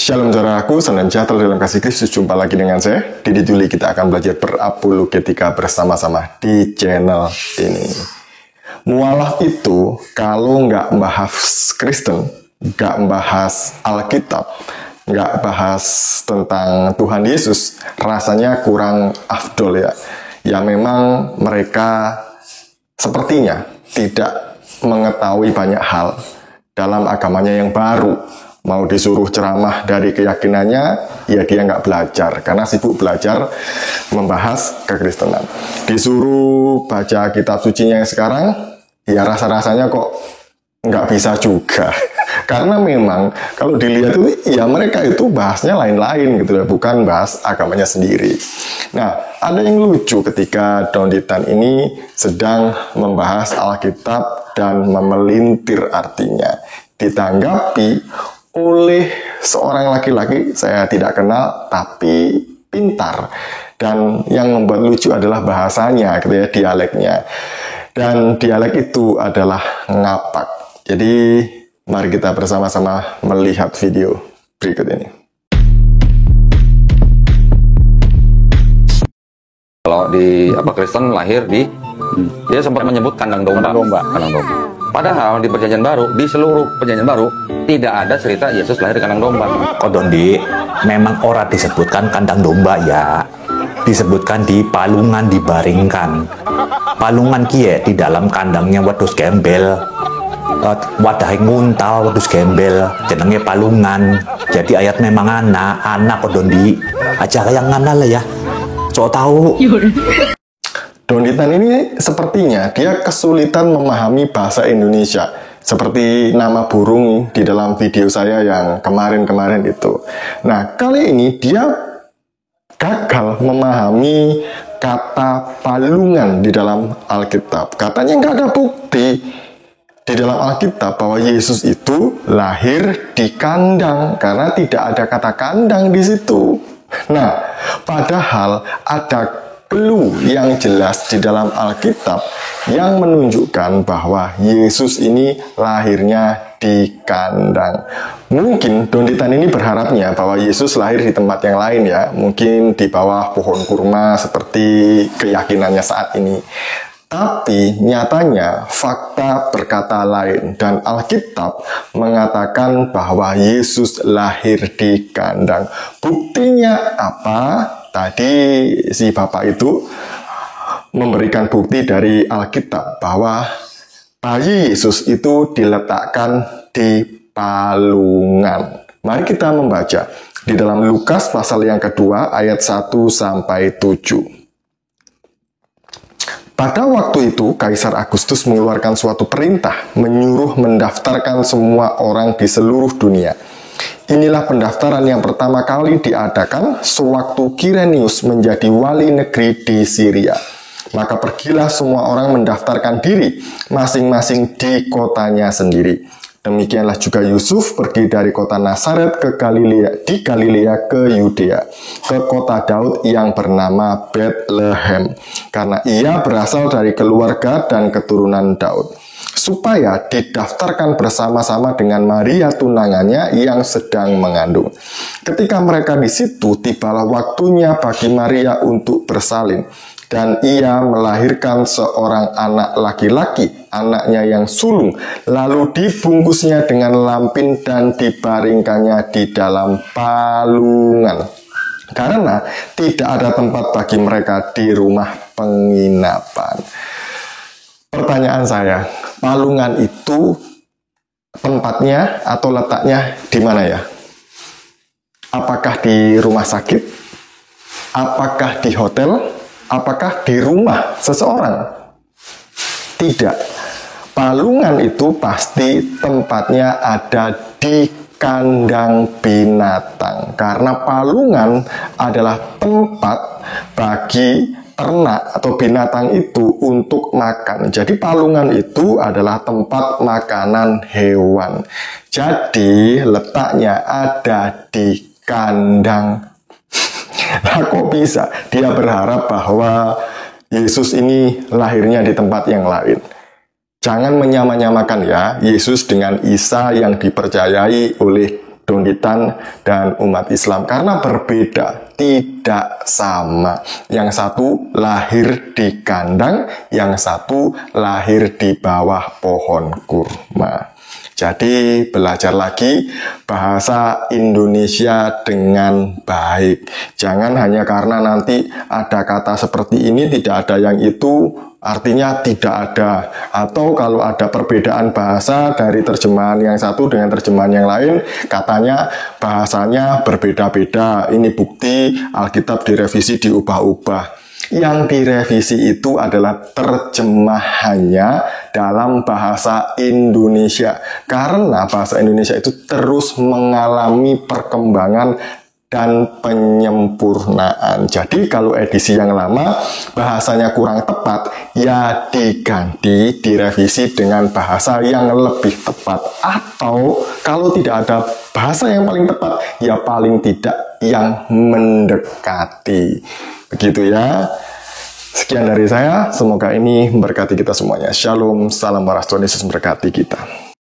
Shalom saudaraku, salam sejahtera dalam kasih Kristus. Jumpa lagi dengan saya, Didi Juli. Kita akan belajar berapologetika bersama-sama di channel ini. Mualaf itu kalau nggak bahas Kristen, nggak bahas Alkitab, nggak bahas tentang Tuhan Yesus, rasanya kurang afdol ya. Ya memang mereka sepertinya tidak mengetahui banyak hal dalam agamanya yang baru. Mau disuruh ceramah dari keyakinannya, ya dia nggak belajar, karena sibuk belajar membahas kekristenan. Disuruh baca kitab sucinya yang sekarang, ya rasa-rasanya kok nggak bisa juga. Karena memang kalau dilihat itu, ya mereka itu bahasnya lain-lain gitu ya, bukan bahas agamanya sendiri. Nah, ada yang lucu ketika Don Ditan ini sedang membahas Alkitab dan memelintir artinya. Ditanggapi oleh seorang laki-laki saya tidak kenal tapi pintar, dan yang membuat lucu adalah bahasanya gitu ya, dialeknya, dan dialek itu adalah ngapak. Jadi mari kita bersama-sama melihat video berikut ini. Kalau di Kristen lahir di, dia sempat menyebut kandang domba. Padahal di Perjanjian Baru, di seluruh Perjanjian Baru tidak ada cerita Yesus lahir di kandang domba. Kodondi, memang ora disebutkan kandang domba ya, disebutkan di palungan dibaringkan. Palungan kie di dalam kandangnya wedhus gembel, wadah nguntal wedhus gembel, jenenge palungan. Jadi ayat memang anak Kodondi, aja yang ngana lah ya, so tahu. Don Ditan ini sepertinya dia kesulitan memahami bahasa Indonesia, seperti nama burung di dalam video saya yang kemarin-kemarin itu. Nah, kali ini dia gagal memahami kata palungan di dalam Alkitab. Katanya nggak ada bukti di dalam Alkitab bahwa Yesus itu lahir di kandang, karena tidak ada kata kandang di situ. Nah, padahal ada clue yang jelas di dalam Alkitab yang menunjukkan bahwa Yesus ini lahirnya di kandang. Mungkin Don Ditan ini berharapnya bahwa Yesus lahir di tempat yang lain ya, mungkin di bawah pohon kurma seperti keyakinannya saat ini. Tapi nyatanya fakta berkata lain, dan Alkitab mengatakan bahwa Yesus lahir di kandang. Buktinya apa? Tadi si bapak itu memberikan bukti dari Alkitab bahwa bayi Yesus itu diletakkan di palungan. Mari kita membaca di dalam Lukas pasal yang kedua ayat 1-7. Pada waktu itu, Kaisar Agustus mengeluarkan suatu perintah menyuruh mendaftarkan semua orang di seluruh dunia. Inilah pendaftaran yang pertama kali diadakan sewaktu Kirenius menjadi wali negeri di Syria. Maka pergilah semua orang mendaftarkan diri masing-masing di kotanya sendiri. Demikianlah juga Yusuf pergi dari kota Nazaret ke Galilea ke Yudea, ke kota Daud yang bernama Bethlehem, karena ia berasal dari keluarga dan keturunan Daud, supaya didaftarkan bersama-sama dengan Maria tunangannya yang sedang mengandung. Ketika mereka di situ, tibalah waktunya bagi Maria untuk bersalin, dan ia melahirkan seorang anak laki-laki, anaknya yang sulung, lalu dibungkusnya dengan lampin dan dibaringkannya di dalam palungan, karena tidak ada tempat bagi mereka di rumah penginapan. Pertanyaan saya, palungan itu tempatnya atau letaknya di mana ya? Apakah di rumah sakit? Apakah di hotel? Apakah di rumah seseorang? Tidak. Palungan itu pasti tempatnya ada di kandang binatang, karena palungan adalah tempat bagi ternak atau binatang itu untuk makan. Jadi palungan itu adalah tempat makanan hewan. Jadi letaknya ada di kandang. Nah, kok bisa dia berharap bahwa Yesus ini lahirnya di tempat yang lain? Jangan menyamanyamakan ya Yesus dengan Isa yang dipercayai oleh Donggitan dan umat Islam, karena berbeda, tidak sama. Yang satu lahir di kandang, yang satu lahir di bawah pohon kurma. Jadi belajar lagi bahasa Indonesia dengan baik. Jangan hanya karena nanti ada kata seperti ini, tidak ada yang itu, artinya tidak ada. Atau kalau ada perbedaan bahasa dari terjemahan yang satu dengan terjemahan yang lain, katanya bahasanya berbeda-beda. Ini bukti Alkitab direvisi, diubah-ubah. Yang direvisi itu adalah terjemahannya dalam bahasa Indonesia. Karena bahasa Indonesia itu terus mengalami perkembangan dan penyempurnaan. Jadi kalau edisi yang lama bahasanya kurang tepat, ya diganti, direvisi dengan bahasa yang lebih tepat. Atau kalau tidak ada bahasa yang paling tepat, ya paling tidak yang mendekati. Begitu ya. Sekian dari saya, semoga ini memberkati kita semuanya. Shalom, salam waras, Tuhan Yesus memberkati kita.